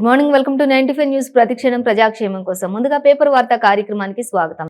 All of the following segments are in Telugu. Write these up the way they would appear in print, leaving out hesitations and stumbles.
Good morning. Welcome to 95 news. ప్రతిక్షణం ప్రజాక్షేమం కోసం. ముందుగా పేపర్ వార్తా కార్యక్రమానికి స్వాగతం.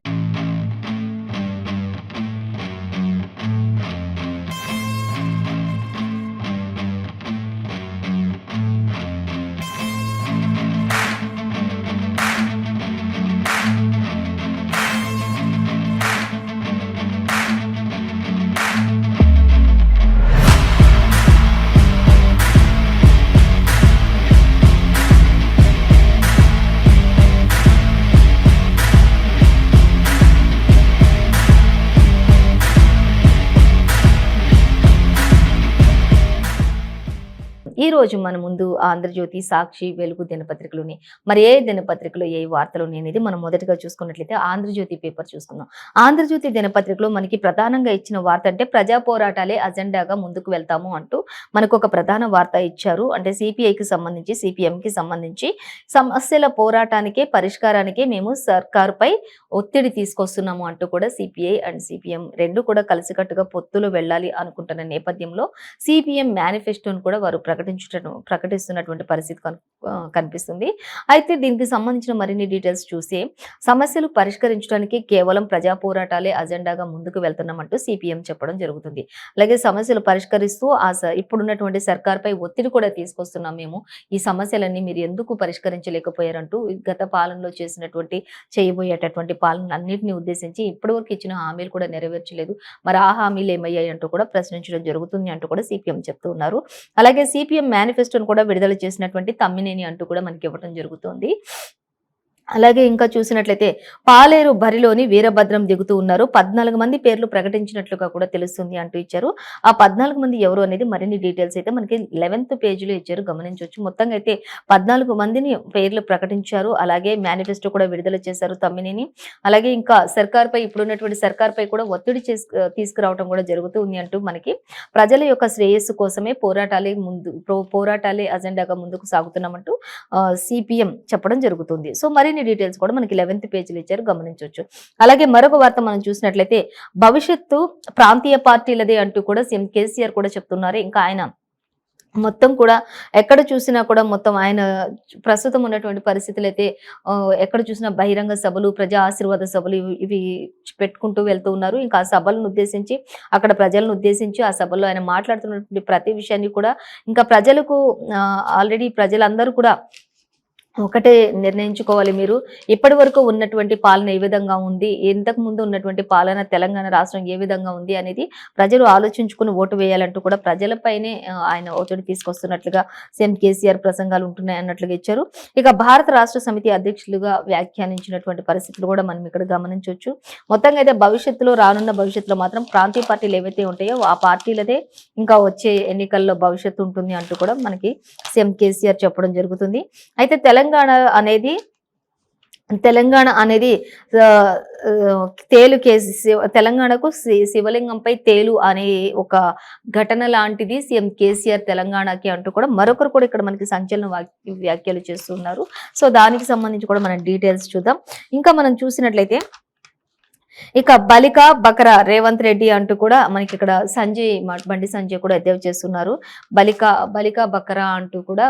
ఈ రోజు మన ముందు ఆంధ్రజ్యోతి, సాక్షి, వెలుగు దినపత్రికలోని మరి ఏ దినపత్రికలో ఏ వార్తలు అనేది మనం మొదటగా చూసుకున్నట్లయితే ఆంధ్రజ్యోతి పేపర్ చూసుకుందాం. ఆంధ్రజ్యోతి దినపత్రికలో మనకి ప్రధానంగా ఇచ్చిన వార్త అంటే ప్రజా పోరాటాలే అజెండాగా ముందుకు వెళ్తాము అంటూ మనకు ఒక ప్రధాన వార్త ఇచ్చారు. అంటే సిపిఐకి సంబంధించి, సిపిఎంకి సంబంధించి సమస్యల పోరాటానికే పరిష్కారానికే మేము సర్కారుపై ఒత్తిడి తీసుకొస్తున్నాము అంటూ కూడా సిపిఐ అండ్ సిపిఎం రెండు కూడా కలిసికట్టుగా పొత్తులు వెళ్ళాలి అనుకుంటున్న నేపథ్యంలో సిపిఎం మేనిఫెస్టోను కూడా వారు ప్రకటిస్తున్నటువంటి పరిస్థితి కనిపిస్తుంది. అయితే దీనికి సంబంధించిన మరిన్ని డీటెయిల్స్ చూస్తే సమస్యలు పరిష్కరించడానికి కేవలం ప్రజా పోరాటాలే అజెండాగా ముందుకు వెళ్తున్నామంటూ సిపిఎం చెప్పడం జరుగుతుంది. అలాగే సమస్యలు పరిష్కరిస్తూ ఇప్పుడున్నటువంటి సర్కార్పై ఒత్తిడి కూడా తీసుకొస్తున్నాం. మేము ఈ సమస్యలన్నీ మీరు ఎందుకు పరిష్కరించలేకపోయారంటూ గత పాలనలో చేసినటువంటి చేయబోయేటటువంటి పాలన అన్నింటినీ ఉద్దేశించి ఇప్పటివరకు ఇచ్చిన హామీలు కూడా నెరవేర్చలేదు, మరి ఆ హామీలు ఏమయ్యాయి అంటూ కూడా ప్రశ్నించడం జరుగుతుంది అంటూ కూడా సిపిఎం చెప్తూ ఉన్నారు. అలాగే సిపిఎం మేనిఫెస్టోను కూడా విడుదల చేసినటువంటి తమ్మినేని అంటూ కూడా మనకి ఇవ్వడం జరుగుతుంది. అలాగే ఇంకా చూసినట్లయితే పాలేరు బరిలోని వీరభద్రం దిగుతూ ఉన్నారు. 14 మంది పేర్లు ప్రకటించినట్లుగా కూడా తెలుస్తుంది అంటూ ఇచ్చారు. ఆ 14 మంది ఎవరు అనేది మరిన్ని డీటెయిల్స్ అయితే మనకి 11th పేజీలో ఇచ్చారు, గమనించవచ్చు. మొత్తంగా అయితే 14 మందిని పేర్లు ప్రకటించారు. అలాగే మేనిఫెస్టో కూడా విడుదల చేశారు తమ్మినేని. అలాగే ఇంకా సర్కార్పై ఇప్పుడున్నటువంటి సర్కార్పై కూడా ఒత్తిడి తీసుకురావడం కూడా జరుగుతుంది అంటూ మనకి ప్రజల యొక్క శ్రేయస్సు కోసమే పోరాటాలే అజెండాగా ముందుకు సాగుతున్నామంటూ సిపిఎం చెప్పడం జరుగుతుంది. సో మరిన్ని డీటెయిల్స్ కూడా మనకి 11th పేజీలో ఇచ్చారు, గమనించవచ్చు. అలాగే మరొక వార్త మనం చూసినట్లయితే భవిష్యత్తు ప్రాంతీయ పార్టీలదే అంటూ కూడా సీఎం కేసీఆర్ కూడా చెప్తున్నారు. ఇంకా ఆయన మొత్తం కూడా ఎక్కడ చూసినా కూడా మొత్తం ఆయన ప్రస్తుతం ఉన్నటువంటి పరిస్థితులు అయితే ఎక్కడ చూసినా బహిరంగ సభలు, ప్రజా ఆశీర్వాద సభలు ఇవి పెట్టుకుంటూ వెళ్తూ ఉన్నారు. ఇంకా ఆ సభలను ఉద్దేశించి అక్కడ ప్రజలను ఉద్దేశించి ఆ సభల్లో ఆయన మాట్లాడుతున్నటువంటి ప్రతి విషయాన్ని కూడా ఇంకా ప్రజలకు ఆల్రెడీ ప్రజలందరూ కూడా ఒకటే నిర్ణయించుకోవాలి. మీరు ఇప్పటి వరకు ఉన్నటువంటి పాలన ఏ విధంగా ఉంది, ఇంతకు ముందు ఉన్నటువంటి పాలన తెలంగాణ రాష్ట్రం ఏ విధంగా ఉంది అనేది ప్రజలు ఆలోచించుకుని ఓటు వేయాలంటూ కూడా ప్రజలపైనే ఆయన ఒత్తిడి తీసుకొస్తున్నట్లుగా సీఎం కేసీఆర్ ప్రసంగాలు ఉంటున్నాయి అన్నట్లుగా ఇచ్చారు. ఇక భారత రాష్ట్ర సమితి అధ్యక్షులుగా వ్యాఖ్యానించినటువంటి పరిస్థితులు కూడా మనం ఇక్కడ గమనించవచ్చు. మొత్తంగా అయితే రానున్న భవిష్యత్తులో మాత్రం ప్రాంతీయ పార్టీలు ఏవైతే ఉంటాయో ఆ పార్టీలదే ఇంకా వచ్చే ఎన్నికల్లో భవిష్యత్తు ఉంటుంది అంటూ కూడా మనకి సీఎం కేసీఆర్ చెప్పడం జరుగుతుంది. అయితే తెలంగాణ అనేది తేలు కేసు, తెలంగాణకు శివలింగంపై తేలు అనే ఒక ఘటన లాంటిది సీఎం కేసీఆర్ తెలంగాణకి అంటూ కూడా మరొకరు కూడా ఇక్కడ మనకి సంచలన వ్యాఖ్యలు చేస్తున్నారు. సో దానికి సంబంధించి కూడా మనం డీటెయిల్స్ చూద్దాం. ఇంకా మనం చూసినట్లయితే ఇక బలిక బకరా రేవంత్ రెడ్డి అంటూ కూడా మనకి ఇక్కడ బండి సంజయ్ కూడా ఎద్దేవా చేస్తున్నారు. బలిక బకరా అంటూ కూడా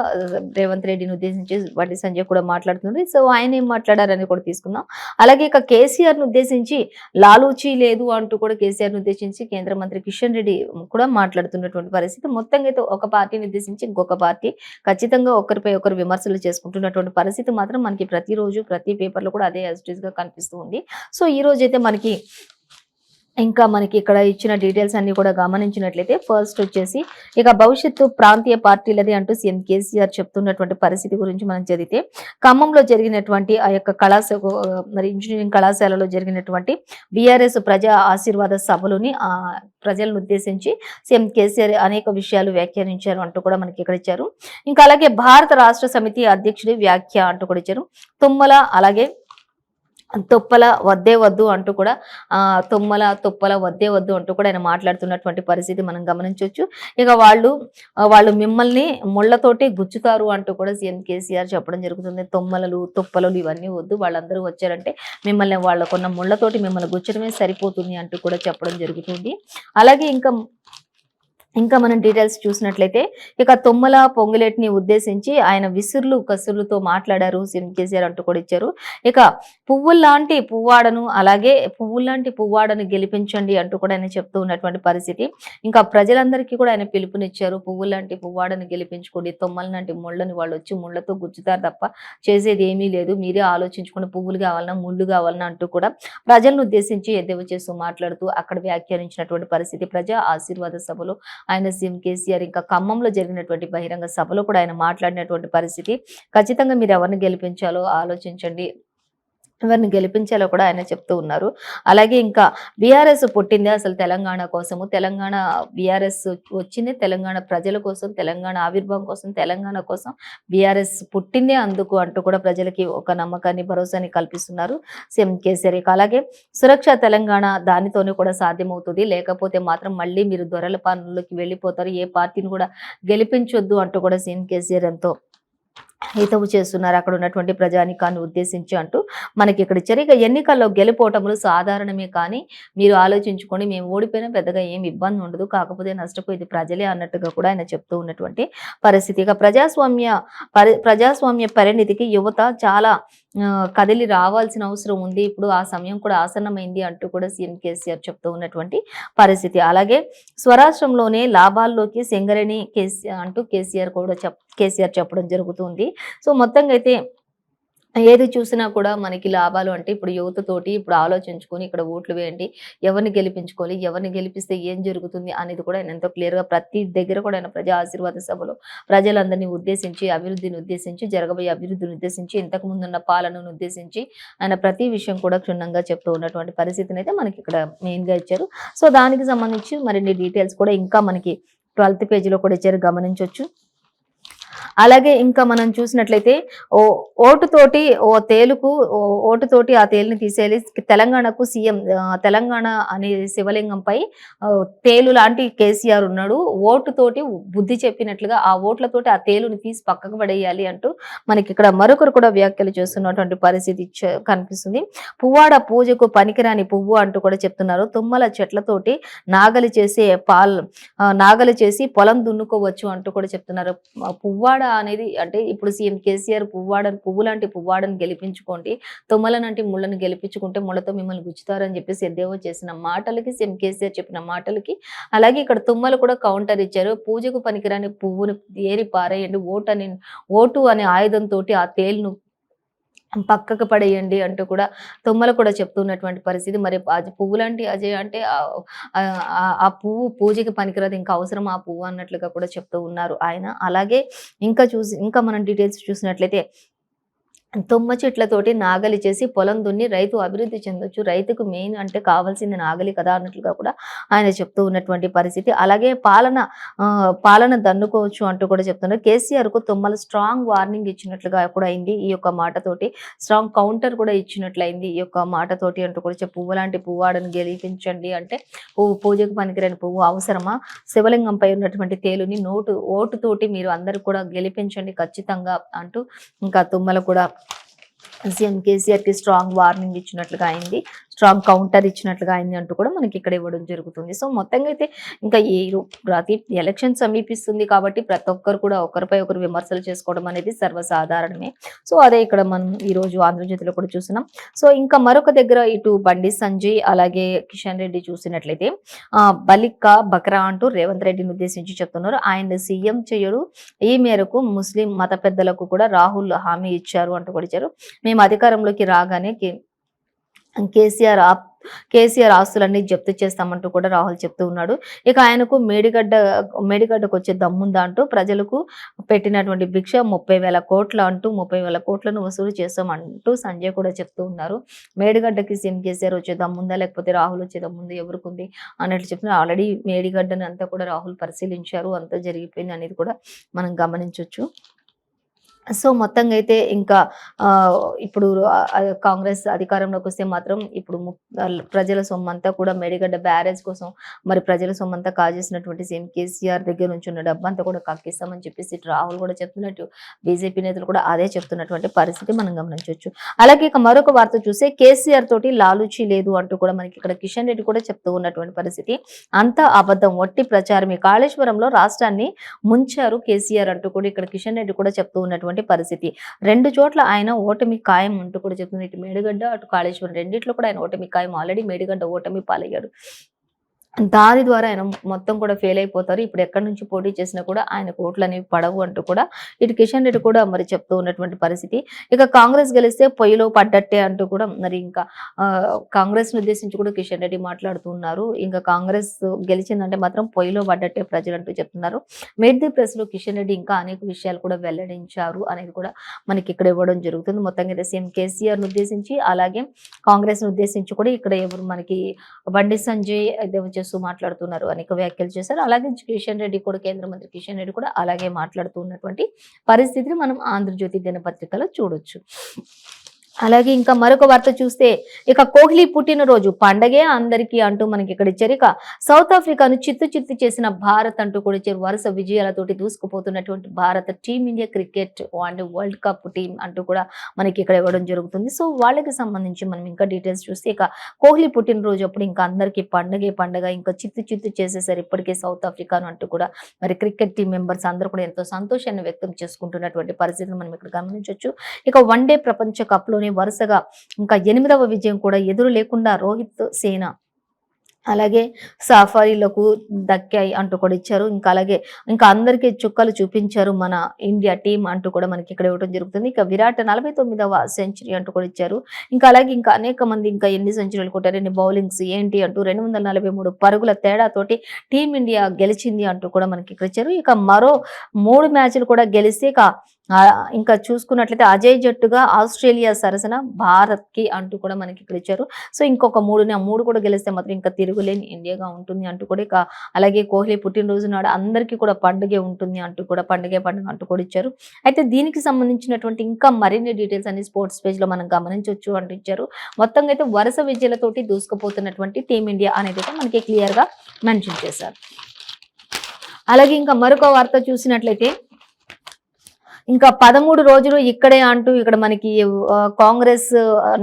రేవంత్ రెడ్డిని ఉద్దేశించి బండి సంజయ్ కూడా మాట్లాడుతున్నారు. సో ఆయన ఏం మాట్లాడారని కూడా తీసుకుందాం. అలాగే ఇక కేసీఆర్ ను ఉద్దేశించి లాలూచీ లేదు అంటూ కూడా కేసీఆర్ ను ఉద్దేశించి కేంద్ర మంత్రి కిషన్ రెడ్డి కూడా మాట్లాడుతున్నటువంటి పరిస్థితి. మొత్తంగా అయితే ఒక పార్టీని ఉద్దేశించి ఇంకొక పార్టీ ఖచ్చితంగా ఒకరిపై ఒకరు విమర్శలు చేసుకుంటున్నటువంటి పరిస్థితి మాత్రం మనకి ప్రతిరోజు ప్రతి పేపర్లో కూడా అదే యాజ్ ఇట్ ఈస్ గా కనిపిస్తూ ఉంది. సో ఈ రోజు అయితే ఇంకా మనకి ఇక్కడ ఇచ్చిన డీటెయిల్స్ అన్ని కూడా గమనించినట్లయితే ఫస్ట్ వచ్చేసి ఇక భవిష్యత్తు ప్రాంతీయ పార్టీలది అంటూ సీఎం కేసీఆర్ చెప్తున్నటువంటి పరిస్థితి గురించి మనం చదివితే ఖమ్మంలో జరిగినటువంటి ఆ యొక్క ఇంజనీరింగ్ కళాశాలలో జరిగినటువంటి బీఆర్ఎస్ ప్రజా ఆశీర్వాద సభలోని ప్రజలను ఉద్దేశించి సీఎం కేసీఆర్ అనేక విషయాలు వ్యాఖ్యానించారు అంటూ కూడా మనకి ఇక్కడ ఇచ్చారు. ఇంకా అలాగే భారత రాష్ట్ర సమితి అధ్యక్షుడి వ్యాఖ్య అంటూ కూడా ఇచ్చారు. తుమ్మల అలాగే తొప్పల వద్దే వద్దు అంటూ కూడా తొప్పల వద్దే వద్దు అంటూ కూడా ఆయన మాట్లాడుతున్నటువంటి పరిస్థితి మనం గమనించవచ్చు. ఇక వాళ్ళు మిమ్మల్ని ముళ్లతోటి గుచ్చుతారు అంటూ కూడా సీఎం కేసీఆర్ చెప్పడం జరుగుతుంది. తొప్పలలు ఇవన్నీ వద్దు, వాళ్ళందరూ వచ్చారంటే మిమ్మల్ని వాళ్ళకున్న ముళ్లతోటి మిమ్మల్ని గుచ్చడమే సరిపోతుంది అంటూ కూడా చెప్పడం జరుగుతుంది. అలాగే ఇంకా ఇంకా మనం డీటెయిల్స్ చూసినట్లయితే ఇక తుమ్మల పొంగులేటిని ఉద్దేశించి ఆయన విసురులు కసురులతో మాట్లాడారు సీఎం కేసీఆర్ అంటూ కూడా ఇచ్చారు. ఇక పువ్వుల్లాంటి పువ్వాడను అలాగే పువ్వుల్లాంటి పువ్వాడను గెలిపించండి అంటూ కూడా ఆయన చెప్తూ ఉన్నటువంటి పరిస్థితి. ఇంకా ప్రజలందరికీ కూడా ఆయన పిలుపునిచ్చారు. పువ్వుల్లాంటి పువ్వాడను గెలిపించుకోండి, తుమ్మల లాంటి ముళ్ళని వాళ్ళు వచ్చి ముళ్ళతో గుచ్చుతారు తప్ప చేసేది ఏమీ లేదు, మీరే ఆలోచించుకుని పువ్వులు కావాలన్నా ముళ్ళు కావాలన్నా అంటూ కూడా ప్రజలను ఉద్దేశించి ఎద్దేవా చేస్తూ మాట్లాడుతూ అక్కడ వ్యాఖ్యానించినటువంటి పరిస్థితి. ప్రజా ఆశీర్వాద సభలో ఆయన సీఎం కేసీఆర్ ఇంకా ఖమ్మంలో జరిగినటువంటి బహిరంగ సభలో కూడా ఆయన మాట్లాడినటువంటి పరిస్థితి. ఖచ్చితంగా మీరు ఎవరిని గెలిపించాలో ఆలోచించండి, ఎవరిని గెలిపించాలో కూడా ఆయన చెప్తూ ఉన్నారు. అలాగే ఇంకా బీఆర్ఎస్ పుట్టిందే అసలు తెలంగాణ కోసము, తెలంగాణ బీఆర్ఎస్ వచ్చిందే తెలంగాణ ప్రజల కోసం, తెలంగాణ ఆవిర్భావం కోసం, తెలంగాణ కోసం బీఆర్ఎస్ పుట్టిందే అందుకు అంటూ కూడా ప్రజలకి ఒక నమ్మకాన్ని భరోసాని కల్పిస్తున్నారు సీఎం కేసీఆర్. అలాగే సురక్ష తెలంగాణ దానితోనే కూడా సాధ్యమవుతుంది, లేకపోతే మాత్రం మళ్ళీ మీరు దొరల పాలనలోకి వెళ్ళిపోతారు, ఏ పార్టీని కూడా గెలిపించొద్దు అంటూ కూడా సీఎం కేసీఆర్ ఎంతో హితవు చేస్తున్నారు అక్కడ ఉన్నటువంటి ప్రజానికాన్ని ఉద్దేశించి అంటూ మనకి ఇక్కడ ఇచ్చారు. ఇక ఎన్నికల్లో గెలుపోవటములు సాధారణమే, కానీ మీరు ఆలోచించుకొని మేము ఓడిపోయినా పెద్దగా ఏమి ఇబ్బంది ఉండదు, కాకపోతే నష్టపోయేది ప్రజలే అన్నట్టుగా కూడా ఆయన చెప్తూ ఉన్నటువంటి పరిస్థితి. ఇక ప్రజాస్వామ్య పరిణితికి యువత చాలా కదిలి రావాల్సిన అవసరం ఉంది, ఇప్పుడు ఆ సమయం కూడా ఆసన్నమైంది అంటూ కూడా సీఎం కేసీఆర్ చెప్తూ ఉన్నటువంటి పరిస్థితి. అలాగే స్వరాష్ట్రంలోనే లాభాల్లోకి సింగరేణి అంటూ కేసీఆర్ చెప్పడం జరుగుతుంది. సో మొత్తంగా అయితే ఏది చూసినా కూడా మనకి లాభాలు అంటే ఇప్పుడు యువతతోటి ఇప్పుడు ఆలోచించుకొని ఇక్కడ ఓట్లు వేయండి, ఎవరిని గెలిపించుకోవాలి, ఎవరిని గెలిపిస్తే ఏం జరుగుతుంది అనేది కూడా ఆయన ఎంతో క్లియర్గా ప్రతి దగ్గర కూడా ఆయన ప్రజా ఆశీర్వాద సభలో ప్రజలందరినీ ఉద్దేశించి జరగబోయే అభివృద్ధిని ఉద్దేశించి ఇంతకు ముందున్న పాలనను ఉద్దేశించి ఆయన ప్రతి విషయం కూడా క్షుణ్ణంగా చెప్తూ ఉన్నటువంటి పరిస్థితిని అయితే మనకి ఇక్కడ మెయిన్గా ఇచ్చారు. సో దానికి సంబంధించి మరిన్ని డీటెయిల్స్ కూడా ఇంకా మనకి 12th పేజీలో కూడా ఇచ్చారు, గమనించవచ్చు. అలాగే ఇంకా మనం చూసినట్లయితే ఓటుతోటి ఆ తేలుని తీసేయాలి, తెలంగాణకు సీఎం తెలంగాణ అనే శివలింగంపై తేలు లాంటి కేసీఆర్ ఉన్నాడు, ఓటుతోటి బుద్ధి చెప్పినట్లుగా ఆ ఓట్లతోటి ఆ తేలుని తీసి పక్కకు పడేయాలి అంటూ మనకి ఇక్కడ మరొకరు కూడా వ్యాఖ్యలు చేస్తున్నటువంటి పరిస్థితి కనిపిస్తుంది. పువ్వాడ పూజకు పనికిరాని పువ్వు అంటూ కూడా చెప్తున్నారు. తుమ్మల చెట్లతోటి నాగలి చేసి పొలం దున్నుకోవచ్చు అంటూ కూడా చెప్తున్నారు. పువ్వాడ అనేది అంటే ఇప్పుడు సీఎం కేసీఆర్ పువ్వు లాంటి పువ్వాడని గెలిపించుకోండి, తుమ్మలనంటి ముళ్ళను గెలిపించుకుంటే ముళ్ళతో మిమ్మల్ని గుచ్చుతారని చెప్పేసి ఎద్దేవా చేసిన మాటలకి, సీఎం కేసీఆర్ చెప్పిన మాటలకి అలాగే ఇక్కడ తుమ్మలు కూడా కౌంటర్ ఇచ్చారు. పూజకు పనికిరాని పువ్వును ఏరి పారేయండి, ఓటు అనే ఆయుధంతో ఆ తేలును పక్కకు పడేయండి అంటూ కూడా తుమ్మలు కూడా చెప్తున్నటువంటి పరిస్థితి. మరి పువ్వు లాంటి అజయ్ అంటే ఆ పువ్వు పూజకి పనికిరాదు, ఇంకా అవసరం ఆ పువ్వు అన్నట్లుగా కూడా చెప్తూ ఉన్నారు ఆయన. అలాగే ఇంకా మనం డీటెయిల్స్ చూసినట్లయితే తుమ్మ చెట్లతోటి నాగలి చేసి పొలం దున్ని రైతు అభివృద్ధి చెందొచ్చు, రైతుకు మెయిన్ అంటే కావాల్సింది నాగలి కదా అన్నట్లుగా కూడా ఆయన చెప్తూ ఉన్నటువంటి పరిస్థితి. అలాగే పాలన దన్నుకోవచ్చు అంటూ కూడా చెప్తున్నారు. కేసీఆర్ కు తుమ్మల స్ట్రాంగ్ వార్నింగ్ ఇచ్చినట్లుగా కూడా అయింది ఈ యొక్క మాటతోటి, స్ట్రాంగ్ కౌంటర్ కూడా ఇచ్చినట్లయింది ఈ యొక్క మాటతోటి అంటూ కూడా పువ్వు లాంటి పువ్వాడని గెలిపించండి అంటే పూజకు పనికిరాని పువ్వు అవసరమా, శివలింగంపై ఉన్నటువంటి తేలుని ఓటుతోటి మీరు అందరూ కూడా గెలిపించండి ఖచ్చితంగా అంటూ ఇంకా తుమ్మల కూడా సీఎం కేసీఆర్ కి స్ట్రాంగ్ వార్నింగ్ ఇచ్చినట్లుగా అయింది, స్ట్రాంగ్ కౌంటర్ ఇచ్చినట్లుగా అయింది అంటూ కూడా మనకి ఇక్కడ ఇవ్వడం జరుగుతుంది. సో మొత్తంగా అయితే ఇంకా ప్రతి ఎలక్షన్ సమీపిస్తుంది కాబట్టి ప్రతి ఒక్కరు కూడా ఒకరిపై ఒకరు విమర్శలు చేసుకోవడం అనేది సర్వసాధారణమే. సో అదే ఇక్కడ మనం ఈ రోజు ఆంధ్రజ్యోతిలో కూడా చూస్తున్నాం. సో ఇంకా మరొక దగ్గర ఇటు బండి సంజయ్ అలాగే కిషన్ రెడ్డి చూసినట్లయితే బక్రా అంటూ రేవంత్ రెడ్డిని ఉద్దేశించి చెప్తున్నారు. ఆయన సీఎం చేయడు, ఈ మేరకు ముస్లిం మత పెద్దలకు కూడా రాహుల్ హామీ ఇచ్చారు అంటూ కూడా ఇచ్చారు. మేము అధికారంలోకి రాగానే కేసీఆర్ ఆస్తులన్నీ జప్తు చేస్తామంటూ కూడా రాహుల్ చెప్తూ ఉన్నాడు. ఇక ఆయనకు మేడిగడ్డకు వచ్చే దమ్ముందా అంటూ ప్రజలకు పెట్టినటువంటి భిక్ష 30,000 కోట్ల అంటూ 30,000 కోట్లను వసూలు చేస్తామంటూ సంజయ్ కూడా చెప్తూ ఉన్నారు. మేడిగడ్డకి సీఎం కేసీఆర్ వచ్చే దమ్ముందా లేకపోతే రాహుల్ వచ్చే దమ్ముందా ఎవరికి అన్నట్లు చెప్తున్నారు. ఆల్రెడీ మేడిగడ్డని అంతా కూడా రాహుల్ పరిశీలించారు, అంతా జరిగిపోయింది అనేది కూడా మనం గమనించవచ్చు. సో మొత్తంగా అయితే ఇంకా ఇప్పుడు కాంగ్రెస్ అధికారంలోకి వస్తే మాత్రం ఇప్పుడు ప్రజల సొమ్మంతా కూడా మేడిగడ్డ బ్యారేజ్ కోసం మరి ప్రజల సొమ్మంతా కాజేసినటువంటి సీఎం కేసీఆర్ దగ్గర నుంచి ఉన్న డబ్బంతా కూడా కక్కిస్తామని చెప్పేసి ఇటు రాహుల్ కూడా చెప్తున్నట్టు బీజేపీ నేతలు కూడా అదే చెప్తున్నటువంటి పరిస్థితి మనం గమనించవచ్చు. అలాగే ఇక మరొక వార్త చూస్తే కేసీఆర్ తోటి లాలూచి లేదు అంటూ కూడా మనకి ఇక్కడ కిషన్ రెడ్డి కూడా చెప్తూ ఉన్నటువంటి పరిస్థితి. అంతా అబద్ధం, వట్టి ప్రచారమే, కాళేశ్వరంలో రాష్ట్రాన్ని ముంచారు కేసీఆర్ అంటూ కూడా ఇక్కడ కిషన్ రెడ్డి కూడా చెప్తూ ఉన్నటువంటి పరిస్థితి. 2 చోట్ల ఆయన ఓటమి ఖాయం అంటూ కూడా చెప్తుంది. ఇటు మేడిగడ్డ, అటు కాళేశ్వరం రెండిట్లో కూడా ఆయన ఓటమి ఖాయం. ఆల్రెడీ మేడిగడ్డ ఓటమి పాలయ్యాడు. దాని ద్వారా ఆయన మొత్తం కూడా ఫెయిల్ అయిపోతారు. ఇప్పుడు ఎక్కడి నుంచి పోటీ చేసినా కూడా ఆయనకు ఓట్లు అనేవి పడవు అంటూ కూడా ఇటు కిషన్ రెడ్డి కూడా మరి చెప్తూ ఉన్నటువంటి పరిస్థితి. ఇక కాంగ్రెస్ గెలిస్తే పొయ్యిలో పడ్డట్టే అంటూ కూడా మరి ఇంకా కాంగ్రెస్ ను ఉద్దేశించి కూడా కిషన్ రెడ్డి మాట్లాడుతూ ఉన్నారు. ఇంకా కాంగ్రెస్ గెలిచిందంటే మాత్రం పొయ్యిలో పడ్డట్టే ప్రజలు అంటూ చెప్తున్నారు. మీట్ ది ప్రెస్ లో కిషన్ రెడ్డి ఇంకా అనేక విషయాలు కూడా వెల్లడించారు అనేది కూడా మనకి ఇక్కడ ఇవ్వడం జరుగుతుంది. మొత్తంగా అయితే సీఎం కేసీఆర్ ను ఉద్దేశించి అలాగే కాంగ్రెస్ ను ఉద్దేశించి కూడా ఇక్కడ ఎవరు మనకి బండి సంజయ్ చేస్తూ మాట్లాడుతున్నారు, అనేక వ్యాఖ్యలు చేశారు. అలాగే కిషన్ రెడ్డి కూడా, కేంద్ర మంత్రి కిషన్ రెడ్డి కూడా అలాగే మాట్లాడుతూ ఉన్నటువంటి పరిస్థితిని మనం ఆంధ్రజ్యోతి దినపత్రికలో చూడొచ్చు. అలాగే ఇంకా మరొక వార్త చూస్తే ఇక కోహ్లీ పుట్టినరోజు పండగే అందరికీ అంటూ మనకి ఇక్కడ ఇచ్చారు. ఇక సౌత్ ఆఫ్రికాను చిత్తు చేసిన భారత్ అంటూ కూడా ఇచ్చారు. వరుస విజయాలతోటి దూసుకుపోతున్నటువంటి భారత team India cricket and world cup team అంటూ కూడా మనకి ఇక్కడ ఇవ్వడం జరుగుతుంది. సో వాళ్ళకి సంబంధించి మనం ఇంకా డీటెయిల్స్ చూస్తే ఇక కోహ్లీ పుట్టినరోజు అప్పుడు ఇంకా అందరికీ పండగ ఇంకా చిత్తు చేసేసారు ఇప్పటికే సౌత్ ఆఫ్రికాను అంటూ కూడా మరి క్రికెట్ టీం మెంబర్స్ అందరూ కూడా ఎంతో సంతోషాన్ని వ్యక్తం చేసుకుంటున్నటువంటి పరిస్థితిని మనం ఇక్కడ గమనించవచ్చు. ఇక వన్డే ప్రపంచ కప్ లోనే వరుసగా ఇంకా 8వ విజయం కూడా ఎదురు లేకుండా రోహిత్ సేన అలాగే సఫారీలకు దక్కాయి అంటూ కూడా ఇచ్చారు. ఇంకా అలాగే ఇంకా అందరికీ చుక్కలు చూపించారు మన ఇండియా టీం అంటూ కూడా మనకి ఇక్కడ ఇవ్వడం జరుగుతుంది. ఇక విరాట్ 49వ సెంచరీ అంటూ కూడా ఇచ్చారు. ఇంకా అలాగే ఇంకా అనేక మంది ఇంకా ఎన్ని సెంచరీలు కొట్టారు, ఎన్ని బౌలింగ్స్ ఏంటి అంటూ 243 పరుగుల తేడాతోటి టీమిండియా గెలిచింది అంటూ కూడా మనకి ఇక్కడ ఇచ్చారు. ఇక మరో 3 మ్యాచ్లు కూడా గెలిస్తే ఇంకా చూసుకున్నట్లయితే అజయ్ జట్టుగా ఆస్ట్రేలియా సరసన భారత్ కి అంటూ కూడా మనకి ఇక్కడ ఇచ్చారు. సో ఇంకొక 3 కూడా గెలిస్తే మాత్రం ఇంకా తిరుగులేని ఇండియాగా ఉంటుంది అంటూ కూడా ఇక అలాగే కోహ్లీ పుట్టినరోజు నాడు అందరికీ కూడా పండుగే ఉంటుంది అంటూ కూడా పండుగ అంటూ కూడా ఇచ్చారు. అయితే దీనికి సంబంధించినటువంటి ఇంకా మరిన్ని డీటెయిల్స్ అన్ని స్పోర్ట్స్ పేజ్ లో మనం గమనించవచ్చు అంటూ ఇచ్చారు. మొత్తంగా అయితే వరుస విజయాలతోటి దూసుకుపోతున్నటువంటి టీమిండియా అనేది మనకి క్లియర్ గా మెన్షన్ చేశారు. అలాగే ఇంకా మరొక వార్త చూసినట్లయితే ఇంకా 13 రోజులు ఇక్కడే అంటూ ఇక్కడ మనకి కాంగ్రెస్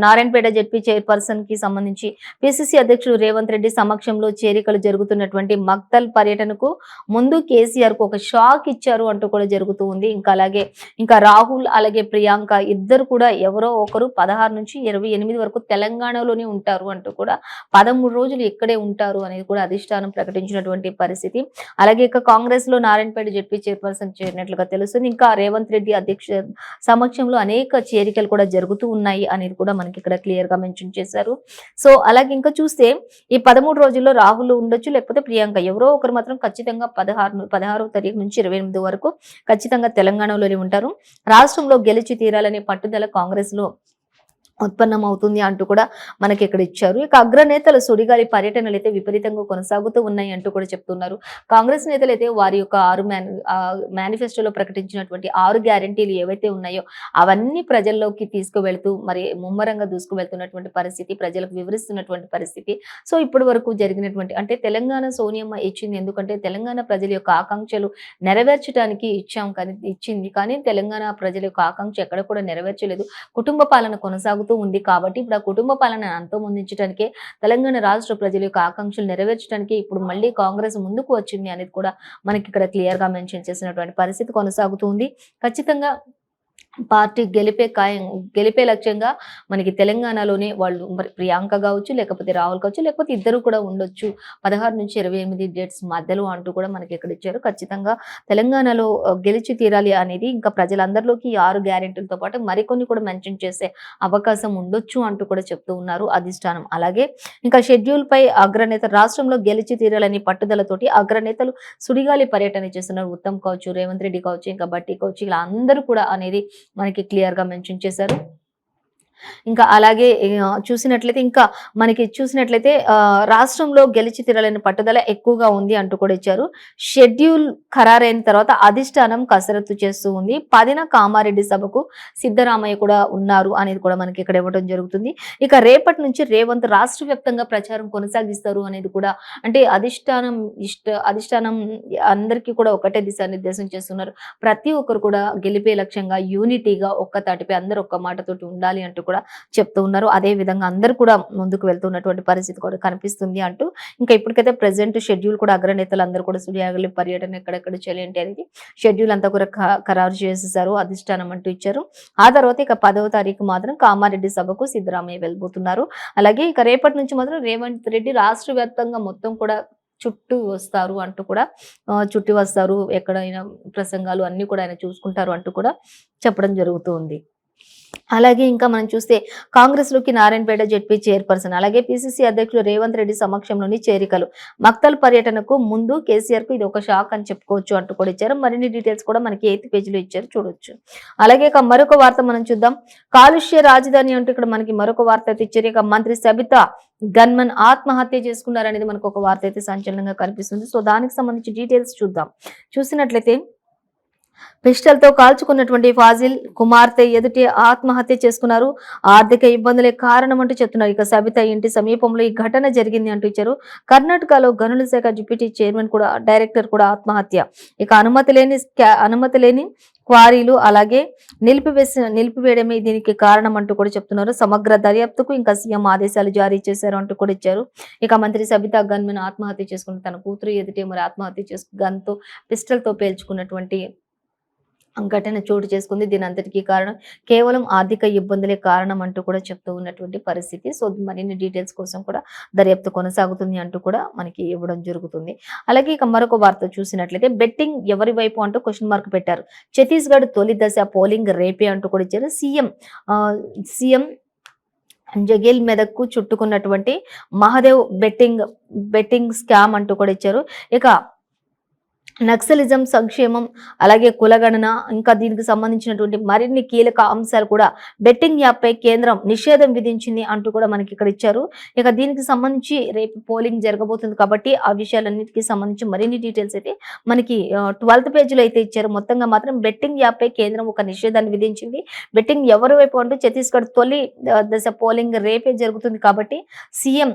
నారాయణపేట జెడ్పీ చైర్పర్సన్ కి సంబంధించి పిసిసి అధ్యక్షుడు రేవంత్ రెడ్డి సమక్షంలో చేరికలు జరుగుతున్నటువంటి మక్తల్ పర్యటనకు ముందు కేసీఆర్ కు ఒక షాక్ ఇచ్చారు అంటూ కూడా జరుగుతూ ఉంది. ఇంకా అలాగే ఇంకా రాహుల్ అలాగే ప్రియాంక ఇద్దరు కూడా ఎవరో ఒకరు 16 నుంచి 28 వరకు తెలంగాణలోనే ఉంటారు అంటూ కూడా 13 రోజులు ఇక్కడే ఉంటారు అనేది కూడా అధిష్టానం ప్రకటించినటువంటి పరిస్థితి. అలాగే ఇక కాంగ్రెస్ లో నారాయణపేట జెడ్పీ చైర్పర్సన్ చేరినట్లుగా తెలుస్తుంది. ఇంకా రేవంత్ రెడ్డి అధ్యక్ష సమక్షంలో అనేక చేరికలు కూడా జరుగుతూ ఉన్నాయి అనేది కూడా మనకి ఇక్కడ క్లియర్ గా మెన్షన్ చేశారు. సో అలాగే ఇంకా చూస్తే ఈ 13 రోజుల్లో రాహుల్ ఉండొచ్చు, లేకపోతే ప్రియాంక ఎవరో ఒకరు మాత్రం ఖచ్చితంగా 16వ తారీఖు నుంచి 28 వరకు ఖచ్చితంగా తెలంగాణలోనే ఉంటారు. రాష్ట్రంలో గెలిచి తీరాలనే పట్టుదల కాంగ్రెస్ లో ఉత్పన్నమవుతుంది అంటూ కూడా మనకి ఇక్కడ ఇచ్చారు. ఇక అగ్రనేతల సుడిగాలి పర్యటనలు అయితే విపరీతంగా కొనసాగుతూ ఉన్నాయి అంటూ కూడా చెప్తున్నారు. కాంగ్రెస్ నేతలు అయితే వారి యొక్క మేనిఫెస్టోలో ప్రకటించినటువంటి 6 గ్యారంటీలు ఏవైతే ఉన్నాయో అవన్నీ ప్రజల్లోకి తీసుకువెళ్తూ మరి ముమ్మరంగా దూసుకువెళ్తున్నటువంటి పరిస్థితి, ప్రజలకు వివరిస్తున్నటువంటి పరిస్థితి. సో ఇప్పటి వరకు జరిగినటువంటి అంటే తెలంగాణ సోనియమ్మ ఇచ్చింది, ఎందుకంటే తెలంగాణ ప్రజల యొక్క ఆకాంక్షలు నెరవేర్చడానికి ఇచ్చింది కానీ తెలంగాణ ప్రజల యొక్క ఆకాంక్ష ఎక్కడ కూడా నెరవేర్చలేదు. కుటుంబ పాలన కొనసాగుతూ ఉంది కాబట్టి ఇప్పుడు ఆ కుటుంబ పాలన అంతమొందించడానికే, తెలంగాణ రాష్ట్ర ప్రజల యొక్క ఆకాంక్షలు నెరవేర్చడానికి ఇప్పుడు మళ్ళీ కాంగ్రెస్ ముందుకు వచ్చింది అనేది కూడా మనకి ఇక్కడ క్లియర్ గా మెన్షన్ చేసినటువంటి పరిస్థితి కొనసాగుతుంది. ఖచ్చితంగా పార్టీ గెలిపే లక్ష్యంగా మనకి తెలంగాణలోనే వాళ్ళు మరి ప్రియాంక కావచ్చు, లేకపోతే రాహుల్ కావచ్చు, లేకపోతే ఇద్దరు కూడా ఉండొచ్చు 16 నుంచి 28 డేట్స్ మధ్యలో అంటూ కూడా మనకి ఇక్కడ ఇచ్చారు. ఖచ్చితంగా తెలంగాణలో గెలిచి తీరాలి అనేది ఇంకా ప్రజలందరిలోకి 6 గ్యారెంటీలతో పాటు మరికొన్ని కూడా మెన్షన్ చేసే అవకాశం ఉండొచ్చు అంటూ కూడా చెప్తూ ఉన్నారు అధిష్టానం. అలాగే ఇంకా షెడ్యూల్ పై అగ్రనేత రాష్ట్రంలో గెలిచి తీరాలని పట్టుదలతోటి అగ్రనేతలు సుడిగాలి పర్యటన చేస్తున్నారు. ఉత్తమ్ కావచ్చు, రేవంత్ రెడ్డి కావచ్చు, ఇంకా బట్టి కావచ్చు, ఇలా అందరూ కూడా అనేది మనకి క్లియర్ గా మెన్షన్ చేశారు. ఇంకా అలాగే చూసినట్లయితే ఇంకా మనకి చూసినట్లయితే రాష్ట్రంలో గెలిచి తీరాలని పట్టుదల ఎక్కువగా ఉంది అంటూ కూడా ఇచ్చారు. షెడ్యూల్ ఖరారైన తర్వాత అధిష్టానం కసరత్తు చేస్తూ ఉంది. 10న కామారెడ్డి సభకు సిద్ధరామయ్య కూడా ఉన్నారు అనేది కూడా మనకి ఇక్కడ ఇవ్వడం జరుగుతుంది. ఇక రేపటి నుంచి రేవంత్ రాష్ట్ర వ్యాప్తంగా ప్రచారం కొనసాగిస్తారు అనేది కూడా, అంటే అధిష్టానం అందరికీ కూడా ఒకటే దిశానిర్దేశం చేస్తున్నారు. ప్రతి ఒక్కరు కూడా గెలిపే లక్ష్యంగా యూనిటీగా ఒక్క తాటిపై అందరూ ఒక్క మాటతోటి ఉండాలి అంటూ కూడా చెప్తూ ఉన్నారు. అదే విధంగా అందరూ కూడా ముందుకు వెళ్తున్నటువంటి పరిస్థితి కూడా కనిపిస్తుంది అంటూ, ఇంకా ఇప్పటికైతే ప్రెసెంట్ షెడ్యూల్ కూడా అగ్రనేతలు అందరూ కూడా సుడియాగలి పర్యటన ఎక్కడెక్కడ చేయాలంటే అనేది షెడ్యూల్ అంతా కూడా ఖరారు చేసేసారు, అధిష్టానం అంటూ ఇచ్చారు. ఆ తర్వాత ఇక 10వ తారీఖు మాత్రం కామారెడ్డి సభకు సిద్ధరామయ్య వెళ్ళబోతున్నారు. అలాగే ఇక రేపటి నుంచి మాత్రం రేవంత్ రెడ్డి రాష్ట్ర వ్యాప్తంగా మొత్తం కూడా చుట్టూ వస్తారు అంటూ కూడా చుట్టి వస్తారు, ఎక్కడైనా ప్రసంగాలు అన్ని కూడా ఆయన చూసుకుంటారు అంటూ కూడా చెప్పడం జరుగుతుంది. అలాగే ఇంకా మనం చూస్తే కాంగ్రెస్ లోకి నారాయణపేట జెడ్పీ చైర్పర్సన్, అలాగే పిసిసి అధ్యక్షులు రేవంత్ రెడ్డి సమక్షంలోని చేరికలు. మక్తల్ పర్యటనకు ముందు కేసీఆర్ కు ఇది ఒక షాక్ అని చెప్పుకోవచ్చు అంటూ కూడా ఇచ్చారు. మరిన్ని డీటెయిల్స్ కూడా మనకి 8th పేజీలో ఇచ్చారు, చూడొచ్చు. అలాగే ఇక మరొక వార్త మనం చూద్దాం. కాలుష్య రాజధాని అంటూ ఇక్కడ మనకి మరొక వార్త అయితే ఇచ్చారు. ఇక మంత్రి సబితా గన్మన్ ఆత్మహత్య చేసుకున్నారనేది మనకు ఒక వార్త అయితే సంచలనంగా కనిపిస్తుంది. సో దానికి సంబంధించి డీటెయిల్స్ చూద్దాం. చూసినట్లయితే పిస్టల్తో కాల్చుకున్నటువంటి ఫాజిల్ కుమార్తె ఎదుటి ఆత్మహత్య చేసుకున్నారు. ఆర్థిక ఇబ్బందులే కారణం అంటూ చెప్తున్నారు. ఇక సబిత ఇంటి సమీపంలో ఈ ఘటన జరిగింది అంటూ ఇచ్చారు. కర్ణాటకలో గనుల శాఖ డిప్యూటీ చైర్మన్ కూడా డైరెక్టర్ కూడా ఆత్మహత్య. ఇక అనుమతి లేని క్వారీలు అలాగే నిలిపివేయడమే దీనికి కారణం అంటూ కూడా చెప్తున్నారు. సమగ్ర దర్యాప్తుకు ఇంకా సీఎం ఆదేశాలు జారీ చేశారు అంటూ కూడా ఇచ్చారు. ఇక మంత్రి సబితా గన్మన్ ఆత్మహత్య చేసుకుని తన కూతురు ఎదుటే మరి ఆత్మహత్య చేసుకుని గన్తో పిస్టల్తో పేల్చుకున్నటువంటి ఘటన చోటు చేసుకుంది. దీని అంతటికీ కారణం కేవలం ఆర్థిక ఇబ్బందులే కారణం అంటూ కూడా చెప్తూ ఉన్నటువంటి పరిస్థితి. సో మరిన్ని డీటెయిల్స్ కోసం కూడా దర్యాప్తు కొనసాగుతుంది అంటూ కూడా మనకి ఇవ్వడం జరుగుతుంది. అలాగే ఇక మరొక వార్త చూసినట్లయితే బెట్టింగ్ ఎవరి వైపు అంటూ క్వశ్చన్ మార్క్ పెట్టారు. ఛత్తీస్గఢ్ తొలి దశ పోలింగ్ రేపే అంటూ కూడా ఇచ్చారు. సీఎం జగేల్ మెదక్కు చుట్టుకున్నటువంటి మహాదేవ్ బెట్టింగ్ స్కామ్ అంటూ కూడా ఇచ్చారు. ఇక నక్సలిజం, సంక్షేమం, అలాగే కులగణన, ఇంకా దీనికి సంబంధించినటువంటి మరిన్ని కీలక అంశాలు కూడా బెట్టింగ్ యాప్ పై కేంద్రం నిషేధం విధించింది అంటూ కూడా మనకి ఇక్కడ ఇచ్చారు. ఇక దీనికి సంబంధించి రేపు పోలింగ్ జరగబోతుంది కాబట్టి ఆ విషయాలన్నిటికీ సంబంధించి మరిన్ని డీటెయిల్స్ అయితే మనకి 12th పేజీలో అయితే ఇచ్చారు. మొత్తంగా మాత్రం బెట్టింగ్ యాప్ పై కేంద్రం ఒక నిషేధాన్ని విధించింది. బెట్టింగ్ ఎవరి వైపు అంటూ ఛత్తీస్గఢ్ తొలి దశ పోలింగ్ రేపే జరుగుతుంది కాబట్టి సీఎం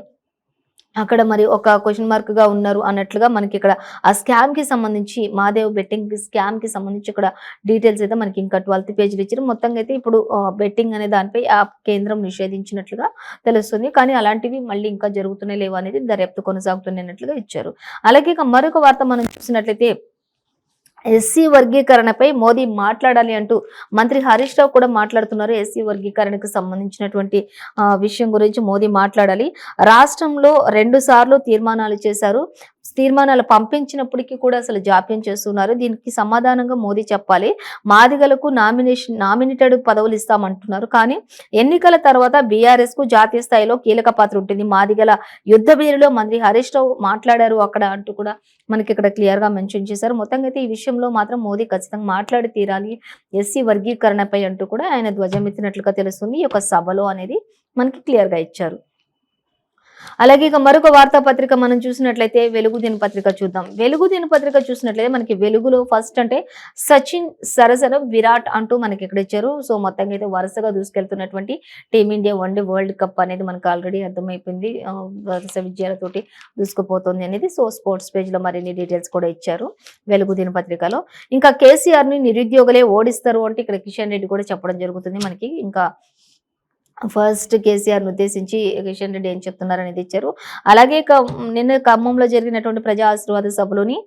అక్కడ మరి ఒక క్వశ్చన్ మార్క్ గా ఉన్నారు అన్నట్లుగా మనకి ఇక్కడ ఆ స్కామ్ కి సంబంధించి మాదేవ్ బెట్టింగ్ స్కామ్ కి సంబంధించి ఇక్కడ డీటెయిల్స్ అయితే మనకి ఇంకా 12th పేజీలు ఇచ్చారు. మొత్తంగా అయితే ఇప్పుడు బెట్టింగ్ అనే దానిపై ఆ కేంద్రం నిషేధించినట్లుగా తెలుస్తుంది. కానీ అలాంటివి మళ్ళీ ఇంకా జరుగుతున్నాయి లేవా అనేది దర్యాప్తు కొనసాగుతున్నట్లుగా ఇచ్చారు. అలాగే ఇక మరొక వార్త మనం చూసినట్లయితే ఎస్సీ వర్గీకరణపై మోదీ మాట్లాడాలి అంటూ మంత్రి హరీష్ రావు కూడా మాట్లాడుతున్నారు. ఎస్సీ వర్గీకరణకు సంబంధించినటువంటి విషయం గురించి మోదీ మాట్లాడాలి. రాష్ట్రంలో 2 సార్లు తీర్మానాలు చేశారు. తీర్మానాలు పంపించినప్పటికీ కూడా అసలు జాప్యం చేస్తున్నారు. దీనికి సమాధానంగా మోదీ చెప్పాలి. మాదిగలకు నామినేటెడ్ పదవులు ఇస్తామంటున్నారు. కానీ ఎన్నికల తర్వాత బీఆర్ఎస్ కు జాతీయ స్థాయిలో కీలక పాత్ర ఉంటుంది. మాదిగల యుద్ధ బీరులో మంత్రి హరీష్ రావు మాట్లాడారు అక్కడ అంటూ కూడా మనకి ఇక్కడ క్లియర్ గా మెన్షన్ చేశారు. మొత్తంగా అయితే ఈ విషయంలో మాత్రం మోదీ ఖచ్చితంగా మాట్లాడి తీరాలి ఎస్సీ వర్గీకరణపై అంటూ కూడా ఆయన ధ్వజమెత్తినట్లుగా తెలుస్తుంది. ఈ యొక్క సభలో అనేది మనకి క్లియర్ గా ఇచ్చారు. అలాగే ఇక మరొక వార్తాపత్రిక మనం చూసినట్లయితే వెలుగు దినపత్రిక చూద్దాం. వెలుగు దినపత్రిక చూసినట్లయితే మనకి వెలుగులో ఫస్ట్ అంటే సచిన్ సరసన విరాట్ అంటూ మనకి ఇక్కడ ఇచ్చారు. సో మొత్తంగా అయితే వరుసగా దూసుకెళ్తున్నటువంటి టీమిండియా వన్డే వరల్డ్ కప్ అనేది మనకు ఆల్రెడీ అర్థమైపోయింది. వరుస విజయాలతోటి దూసుకుపోతుంది అనేది. సో స్పోర్ట్స్ పేజ్ లో మరిన్ని డీటెయిల్స్ కూడా ఇచ్చారు వెలుగు దినపత్రికలో. ఇంకా కేసీఆర్ ని నిరుద్యోగులే ఓడిస్తారు అంటే ఇక్కడ కిషన్ రెడ్డి కూడా చెప్పడం జరుగుతుంది మనకి. ఇంకా ఫస్ట్ కేసీఆర్ ఉద్దేశించి కిషన్ రెడ్డి ఏం చెప్తున్నారు అనేది ఇచ్చారు. అలాగే నిన్న ఖమ్మంలో జరిగినటువంటి ప్రజా ఆశీర్వాద సభలోని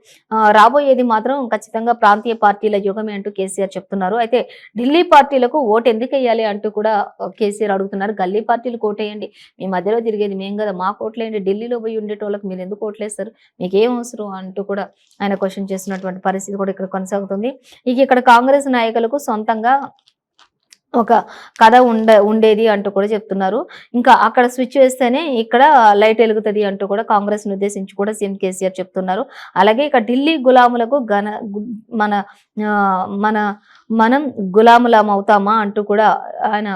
రాబోయేది మాత్రం ఖచ్చితంగా ప్రాంతీయ పార్టీల యుగమే అంటూ కేసీఆర్ చెప్తున్నారు. అయితే ఢిల్లీ పార్టీలకు ఓటు ఎందుకు వేయాలి అంటూ కూడా కేసీఆర్ అడుగుతున్నారు. గల్లీ పార్టీలకు ఓటేయండి, మీ మధ్యలో తిరిగేది మేం కదా, మాకు ఓట్లేయండి, ఢిల్లీలో పోయి ఉండేటోళ్ళకి మీరు ఎందుకు ఓట్లేస్తారు, మీకేం అవసరం అంటూ కూడా ఆయన క్వశ్చన్ చేస్తున్నటువంటి పరిస్థితి కూడా ఇక్కడ కొనసాగుతుంది. ఇక్కడ కాంగ్రెస్ నాయకులకు సొంతంగా ఒక కథ ఉండేది అంటూ కూడా చెప్తున్నారు. ఇంకా అక్కడ స్విచ్ వేస్తేనే ఇక్కడ లైట్ వెలుగుతుంది అంటూ కూడా కాంగ్రెస్ ను ఉద్దేశించి కూడా సీఎం కేసీఆర్ చెప్తున్నారు. అలాగే ఇక ఢిల్లీ గులాములకు మన మనం గులాములం అవుతామా అంటూ కూడా ఆయన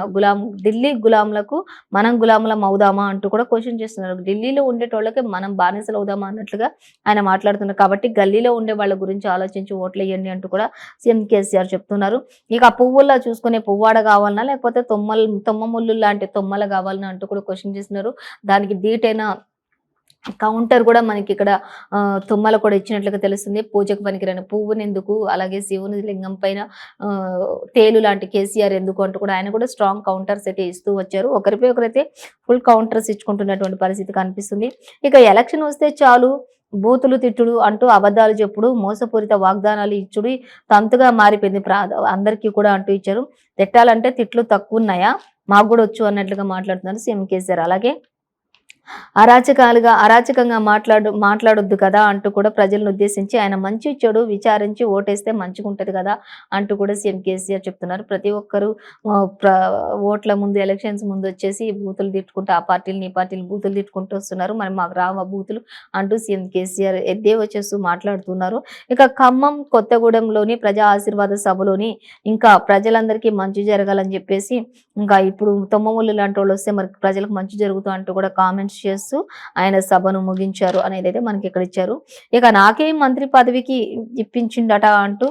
ఢిల్లీ గులాములకు మనం గులాములం అవుదామా అంటూ కూడా క్వశ్చన్ చేస్తున్నారు. ఢిల్లీలో ఉండేటోళ్ళకి మనం బానిసలు అవుదామా అన్నట్లుగా ఆయన మాట్లాడుతున్నారు. కాబట్టి గల్లీలో ఉండే వాళ్ళ గురించి ఆలోచించి ఓట్లేయండి అంటూ కూడా సీఎం కేసీఆర్ చెప్తున్నారు. ఇక పువ్వుల్లా చూసుకునే పువ్వాడ కావాలన్నా లేకపోతే తొమ్మ ముళ్ళు లాంటి తొమ్మల కావాలన్నా అంటూ కూడా క్వశ్చన్ చేస్తున్నారు. దానికి ధీటైన కౌంటర్ కూడా మనకి ఇక్కడ తుమ్మల కూడా ఇచ్చినట్లుగా తెలుస్తుంది. పూజకు పనికిరాని పువ్వునెందుకు, అలాగే శివుని లింగం పైన తేలు లాంటి కేసీఆర్ ఎందుకు అంటూ కూడా ఆయన కూడా స్ట్రాంగ్ కౌంటర్స్ అయితే ఇస్తూ వచ్చారు. ఒకరిపై ఒకరైతే ఫుల్ కౌంటర్స్ ఇచ్చుకుంటున్నటువంటి పరిస్థితి కనిపిస్తుంది. ఇక ఎలక్షన్ వస్తే చాలు బూతులు తిట్టుడు అంటూ అబద్ధాలు చెప్పుడు, మోసపూరిత వాగ్దానాలు ఇచ్చుడు తంతుగా మారిపోయింది అందరికీ కూడా అంటూ ఇచ్చారు. తిట్టాలంటే తిట్లు తక్కువ ఉన్నాయా, మాకు కూడా వచ్చు అన్నట్లుగా మాట్లాడుతున్నారు సీఎం కేసీఆర్. అలాగే అరాచకంగా మాట్లాడొద్దు కదా అంటూ కూడా ప్రజలను ఉద్దేశించి ఆయన మంచి చెడు విచారించి ఓటేస్తే మంచిగుంటది కదా అంటూ కూడా సీఎం కేసీఆర్ చెప్తున్నారు. ప్రతి ఒక్కరు ఓట్ల ముందు ఎలక్షన్స్ ముందు వచ్చేసి బూతులు తిట్టుకుంటూ ఆ పార్టీలు ఈ పార్టీలు బూతులు తిట్టుకుంటూ వస్తున్నారు. మరి మాకు రావా బూతులు అంటూ సీఎం కేసీఆర్ ఎద్దేవా చేస్తూ మాట్లాడుతున్నారు. ఇక ఖమ్మం కొత్తగూడెంలోని ప్రజా ఆశీర్వాద సభలోని ఇంకా ప్రజలందరికీ మంచి జరగాలని చెప్పేసి ఇంకా ఇప్పుడు తొమ్మముళ్ళు లాంటి వాళ్ళు వస్తే మరి ప్రజలకు మంచి జరుగుతూ అంటూ కూడా కామెంట్స్ చేస్తూ ఆయన సభను ముగించారు అనేది అయితే మనకి ఇక్కడ ఇచ్చారు. ఇక నాకే మంత్రి పదవికి ఇప్పించిండట అంటూ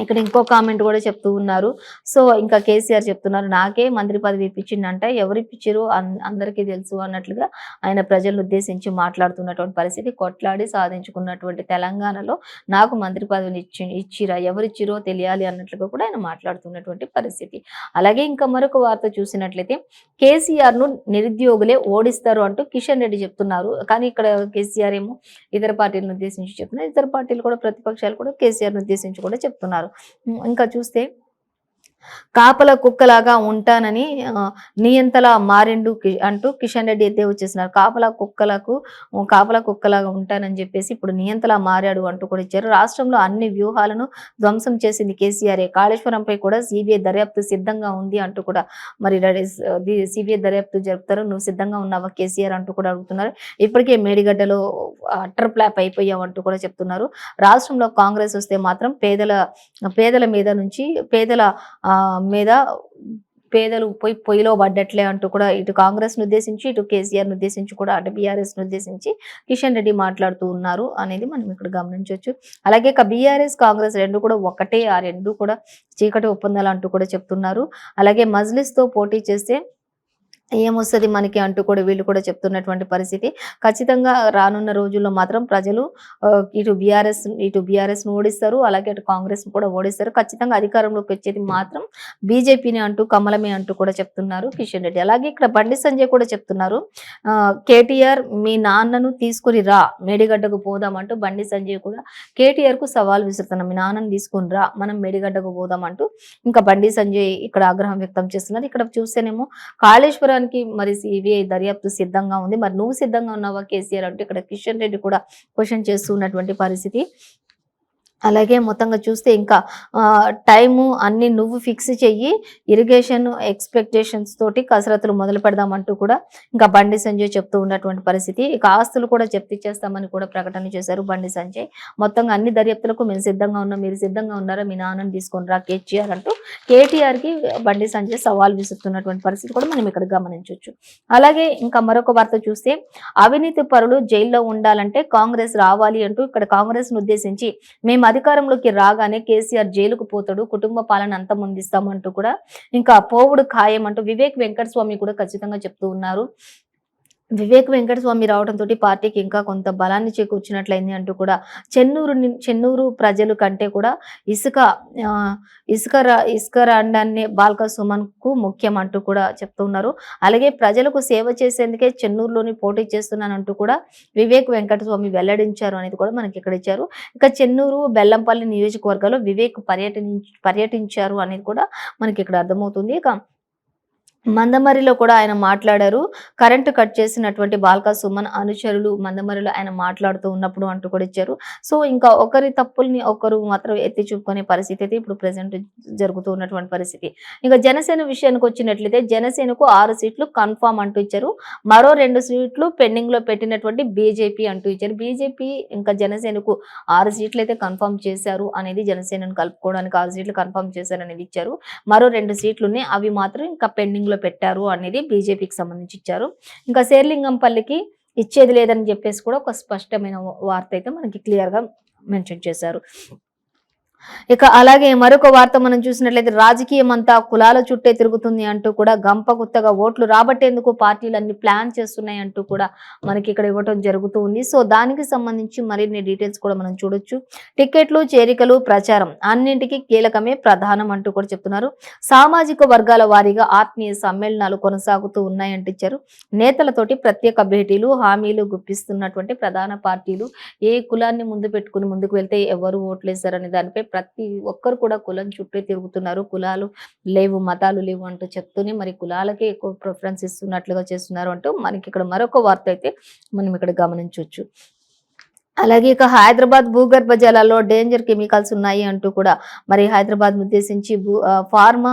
ఇక్కడ ఇంకో కామెంట్ కూడా చెప్తూ ఉన్నారు. సో ఇంకా కేసీఆర్ చెప్తున్నారు, నాకే మంత్రి పదవి ఇప్పించిందంట, ఎవరు ఇప్పించారు అందరికీ తెలుసు అన్నట్లుగా ఆయన ప్రజలను ఉద్దేశించి మాట్లాడుతున్నటువంటి పరిస్థితి. కొట్లాడి సాధించుకున్నటువంటి తెలంగాణలో నాకు మంత్రి పదవిని ఇచ్చిరా, ఎవరిచ్చిరో తెలియాలి అన్నట్లుగా కూడా ఆయన మాట్లాడుతున్నటువంటి పరిస్థితి. అలాగే ఇంకా మరొక వార్త చూసినట్లయితే కేసీఆర్ ను నిరుద్యోగులే ఓడిస్తారు అంటూ కిషన్ రెడ్డి చెప్తున్నారు. కానీ ఇక్కడ కేసీఆర్ ఏమో ఇతర పార్టీలను ఉద్దేశించి చెప్తున్నారు. ఇతర పార్టీలు కూడా ప్రతిపక్షాలు కూడా కేసీఆర్ ను ఉద్దేశించి కూడా చెప్తున్నారు. ఇంకా చూస్తే కాపల కుక్కలాగా ఉంటానని నియంతలా మారిండు అంటూ కిషన్ రెడ్డి ఎద్దేవా చేస్తున్నారు. కాపల కుక్కలాగా ఉంటానని చెప్పేసి ఇప్పుడు నియంతలా మారాడు అంటూ కూడా ఇచ్చారు. రాష్ట్రంలో అన్ని వ్యూహాలను ధ్వంసం చేసింది కేసీఆర్. కాళేశ్వరంపై కూడా సిబిఐ దర్యాప్తు సిద్ధంగా ఉంది అంటూ కూడా మరి సిబిఐ దర్యాప్తు జరుపుతారు, నువ్వు సిద్ధంగా ఉన్నావా కేసీఆర్ అంటూ కూడా అడుగుతున్నారు. ఇప్పటికే మేడిగడ్డలో అటర్ ప్లాప్ అయిపోయావు అంటూ కూడా చెప్తున్నారు. రాష్ట్రంలో కాంగ్రెస్ వస్తే మాత్రం పేదల మీద పేదలు పొయ్యిలో పడ్డట్లే అంటూ కూడా ఇటు కాంగ్రెస్ ను ఉద్దేశించి ఇటు కేసీఆర్ ను ఉద్దేశించి కూడా అటు బీఆర్ఎస్ ను ఉద్దేశించి కిషన్ రెడ్డి మాట్లాడుతూ ఉన్నారు అనేది మనం ఇక్కడ గమనించవచ్చు. అలాగే బీఆర్ఎస్ కాంగ్రెస్ రెండు కూడా ఒకటే, ఆ రెండు కూడా చీకటి ఒప్పందాలు అంటూ కూడా చెప్తున్నారు. అలాగే మజ్లిస్ తో పోటీ చేస్తే ఏమొస్తుంది మనకి అంటూ కూడా వీళ్ళు కూడా చెప్తున్నటువంటి పరిస్థితి. ఖచ్చితంగా రానున్న రోజుల్లో మాత్రం ప్రజలు ఇటు బీఆర్ఎస్ ను ఓడిస్తారు, అలాగే అటు కాంగ్రెస్ ను కూడా ఓడిస్తారు. ఖచ్చితంగా అధికారంలోకి వచ్చేది మాత్రం బీజేపీని అంటూ కమలమే అంటూ కూడా చెప్తున్నారు కిషన్ రెడ్డి. అలాగే ఇక్కడ బండి సంజయ్ కూడా చెప్తున్నారు, కేటీఆర్ మీ నాన్నను తీసుకుని రా మేడిగడ్డకు పోదామంటూ బండి సంజయ్ కూడా కేటీఆర్ కు సవాల్ విసురుతున్నారు. మీ నాన్నను తీసుకుని రా మనం మేడిగడ్డకు పోదామంటూ ఇంకా బండి సంజయ్ ఇక్కడ ఆగ్రహం వ్యక్తం చేస్తున్నారు. ఇక్కడ చూస్తేనేమో కాళేశ్వరం మరి సిబిఐ దర్యాప్తు సిద్ధంగా ఉంది, మరి నువ్వు సిద్ధంగా ఉన్నావా కేసీఆర్ అంటూ ఇక్కడ కిషన్ రెడ్డి కూడా క్వశ్చన్ చేస్తూ ఉన్నటువంటి పరిస్థితి. అలాగే మొత్తంగా చూస్తే ఇంకా టైము అన్ని నువ్వు ఫిక్స్ చెయ్యి, ఇరిగేషన్ ఎక్స్పెక్టేషన్స్ తోటి కసరత్తులు మొదలు పెడదామంటూ కూడా ఇంకా బండి సంజయ్ చెప్తూ ఉన్నటువంటి పరిస్థితి. ఇక ఆస్తులు కూడా జప్తీ చేస్తామని కూడా ప్రకటన చేశారు బండి సంజయ్. మొత్తంగా అన్ని దర్యాప్తులకు మేము సిద్ధంగా ఉన్నాం, మీరు సిద్ధంగా ఉన్నారా, మీ నాన్నని తీసుకొని రా కేటీఆర్ అంటూ కేటీఆర్ కి బండి సంజయ్ సవాల్ విసురుతున్నటువంటి పరిస్థితి కూడా మనం ఇక్కడ గమనించవచ్చు. అలాగే ఇంకా మరొక వార్త చూస్తే అవినీతి పరులు జైల్లో ఉండాలంటే కాంగ్రెస్ రావాలి అంటూ ఇక్కడ కాంగ్రెస్ ను ఉద్దేశించి మేము అధికారంలోకి రాగానే కేసీఆర్ జైలుకు పోతాడు, కుటుంబ పాలన అంతమొందిస్తామంటూ కూడా ఇంకా పోవుడు ఖాయం అంటూ వివేక్ వెంకటస్వామి కూడా ఖచ్చితంగా చెప్తూ ఉన్నారు. వివేక్ వెంకటస్వామి రావడంతో పార్టీకి ఇంకా కొంత బలాన్ని చేకూర్చినట్లయింది అంటూ కూడా చెన్నూరు ప్రజలు కంటే కూడా ఇసుక రాండాన్ని బాల్క సుమన్ కు ముఖ్యం అంటూ కూడా చెప్తూ ఉన్నారు. అలాగే ప్రజలకు సేవ చేసేందుకే చెన్నూరులోని పోటీ చేస్తున్నానంటూ కూడా వివేక్ వెంకటస్వామి వెల్లడించారు అనేది కూడా మనకి ఇక్కడ ఇచ్చారు. ఇక చెన్నూరు బెల్లంపల్లి నియోజకవర్గాల్లో వివేక్ పర్యటించారు అనేది కూడా మనకి ఇక్కడ అర్థమవుతుంది. ఇక మందమర్రిలో కూడా ఆయన మాట్లాడారు. కరెంట్ కట్ చేసినటువంటి బాల్క సుమన్ అనుచరులు మందమర్రిలో ఆయన మాట్లాడుతూ ఉన్నప్పుడు అంటూ కూడా ఇచ్చారు. సో, ఇంకా ఒకరి తప్పుల్ని ఒకరు మాత్రం ఎత్తి చూపుకునే పరిస్థితి అయితే ఇప్పుడు ప్రెజెంట్ జరుగుతూ ఉన్నటువంటి పరిస్థితి. ఇక జనసేన విషయానికొచ్చినట్లయితే జనసేనకు 6 సీట్లు కన్ఫర్మ్ అంటూ ఇచ్చారు. మరో 2 సీట్లు పెండింగ్‌లో పెట్టినటువంటి బీజేపీ అంటూ ఇచ్చారు. బీజేపీ ఇంకా జనసేనకు 6 సీట్లయితే కన్ఫర్మ్ చేశారు అనేది జనసేనను కలుపుకోవడానికి 6 సీట్లు కన్ఫర్మ్ చేశారనేది ఇచ్చారు. మరో 2 సీట్లున్నాయి. అవి మాత్రం ఇంకా పెండింగ్‌లో పెట్టారు అనేది బీజేపీకి సంబంధించి ఇచ్చారు. ఇంకా శేర్లింగంపల్లికి ఇచ్చేది లేదని చెప్పేసి కూడా ఒక స్పష్టమైన వార్త అయితే మనకి క్లియర్‌గా మెన్షన్ చేశారు. ఇక అలాగే మరొక వార్త మనం చూసినట్లయితే రాజకీయం అంతా కులాల చుట్టే తిరుగుతుంది అంటూ కూడా గంపగుత్తగా ఓట్లు రాబట్టేందుకు పార్టీలన్నీ ప్లాన్ చేస్తున్నాయి అంటూ కూడా మనకి ఇక్కడ ఇవ్వటం జరుగుతూ ఉంది. సో దానికి సంబంధించి మరిన్ని డీటెయిల్స్ కూడా మనం చూడొచ్చు. టికెట్లు, చేరికలు, ప్రచారం అన్నింటికీ కీలకమే ప్రధానం అంటూ కూడా చెప్తున్నారు. సామాజిక వర్గాల వారీగా ఆత్మీయ సమ్మేళనాలు కొనసాగుతూ ఉన్నాయంటూ ఇచ్చారు. నేతలతోటి ప్రత్యేక భేటీలు, హామీలు గుప్పిస్తున్నటువంటి ప్రధాన పార్టీలు ఏ కులాన్ని ముందు పెట్టుకుని ముందుకు వెళ్తే ఎవరు ఓట్లేశారనే దానిపై ప్రతి ఒక్కరు కూడా కులం చుట్టే తిరుగుతున్నారు. కులాలు లేవు, మతాలు లేవు అంటూ చెప్తూనే మరి కులాలకే ఎక్కువ ప్రిఫరెన్స్ ఇస్తున్నట్లుగా చేస్తున్నారు అంటూ మనకి ఇక్కడ మరొక వార్త అయితే మనం ఇక్కడ గమనించవచ్చు. అలాగే ఇక హైదరాబాద్ భూగర్భ జలాల్లో డేంజర్ కెమికల్స్ ఉన్నాయి అంటూ కూడా మరి హైదరాబాద్ ఉద్దేశించి ఫార్మా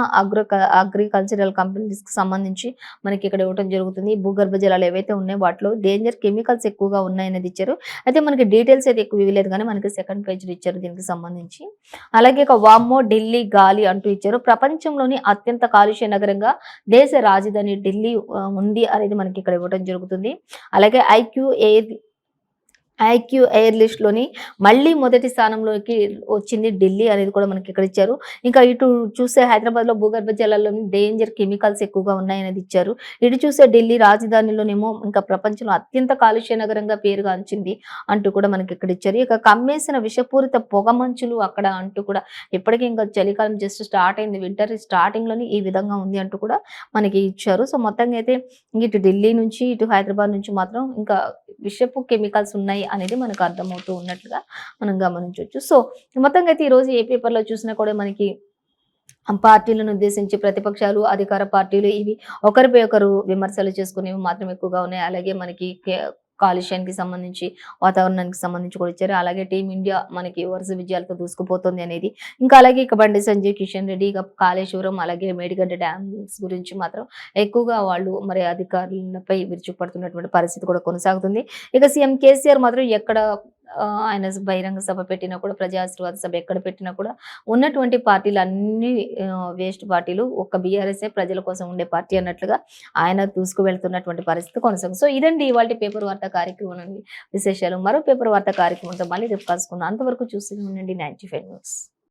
అగ్రికల్చరల్ కంపెనీస్ కి సంబంధించి మనకి ఇక్కడ ఇవ్వడం జరుగుతుంది. భూగర్భ జలాలు ఏవైతే ఉన్నాయో వాటిలో డేంజర్ కెమికల్స్ ఎక్కువగా ఉన్నాయనేది ఇచ్చారు. అయితే మనకి డీటెయిల్స్ అయితే ఎక్కువ ఇవ్వలేదు కానీ మనకి సెకండ్ పేజ్ ఇచ్చారు దీనికి సంబంధించి. అలాగే ఇక వామ్మో ఢిల్లీ గాలి అంటూ ఇచ్చారు. ప్రపంచంలోని అత్యంత కాలుష్య నగరంగా దేశ రాజధాని ఢిల్లీ ఉంది అనేది మనకి ఇక్కడ ఇవ్వడం జరుగుతుంది. అలాగే ఐక్యూ ఎయిర్ లిస్ట్ లోని మళ్ళీ మొదటి స్థానంలోకి వచ్చింది ఢిల్లీ అనేది కూడా మనకి ఇక్కడ ఇచ్చారు. ఇంకా ఇటు చూస్తే హైదరాబాద్ లో భూగర్భ జలాల్లోని డేంజర్ కెమికల్స్ ఎక్కువగా ఉన్నాయనేది ఇచ్చారు. ఇటు చూస్తే ఢిల్లీ రాజధానిలోనేమో ఇంకా ప్రపంచంలో అత్యంత కాలుష్య నగరంగా పేరుగాంచింది అంటూ కూడా మనకి ఇక్కడ ఇచ్చారు. ఇక కమ్మేసిన విషపూరిత పొగ మంచులు అక్కడ అంటూ కూడా ఇప్పటికీ ఇంకా చలికాలం జస్ట్ స్టార్ట్ అయింది, వింటర్ స్టార్టింగ్ లోని ఈ విధంగా ఉంది అంటూ కూడా మనకి ఇచ్చారు. సో మొత్తంగా అయితే ఇటు ఢిల్లీ నుంచి ఇటు హైదరాబాద్ నుంచి మాత్రం ఇంకా విషపు కెమికల్స్ ఉన్నాయి అనేది మనకు అర్థమవుతూ ఉన్నట్లుగా మనం గమనించవచ్చు. సో మొత్తంగా అయితే ఈ రోజు ఏ పేపర్ లో చూసినా కూడా మనకి పార్టీలను ఉద్దేశించి ప్రతిపక్షాలు, అధికార పార్టీలు ఇవి ఒకరిపై ఒకరు విమర్శలు చేసుకునేవి మాత్రం ఎక్కువగా ఉన్నాయి. అలాగే మనకి కాలుష్యానికి సంబంధించి, వాతావరణానికి సంబంధించి కూడా ఇచ్చారు. అలాగే టీమిండియా మనకి వరుస విజయాలతో దూసుకుపోతుంది అనేది. ఇంకా అలాగే ఇక బండి సంజయ్, కిషన్ రెడ్డి, ఇక కాళేశ్వరం, అలాగే మేడిగడ్డ డ్యామ్స్ గురించి మాత్రం ఎక్కువగా వాళ్ళు మరి అధికారులపై విరుచుకుపడుతున్నటువంటి పరిస్థితి కూడా కొనసాగుతుంది. ఇక సీఎం కేసీఆర్ మాత్రం ఎక్కడ ఆయన బహిరంగ సభ పెట్టినా కూడా, ప్రజాశీర్వాద సభ ఎక్కడ పెట్టినా కూడా ఉన్నటువంటి పార్టీలు అన్ని వేస్ట్ పార్టీలు, ఒక్క బీఆర్ఎస్ఏ ప్రజల కోసం ఉండే పార్టీ అన్నట్లుగా ఆయన దూసుకు వెళ్తున్నటువంటి పరిస్థితి కొనసాగుతుంది. సో ఇదండి ఇవాళ పేపర్ వార్తా కార్యక్రమం విశేషాలు. మరో పేపర్ వార్తా కార్యక్రమంతో మళ్ళీ రేపు కలుసుకుందాం. అంతవరకు చూస్తూనే ఉండండి 95 న్యూస్.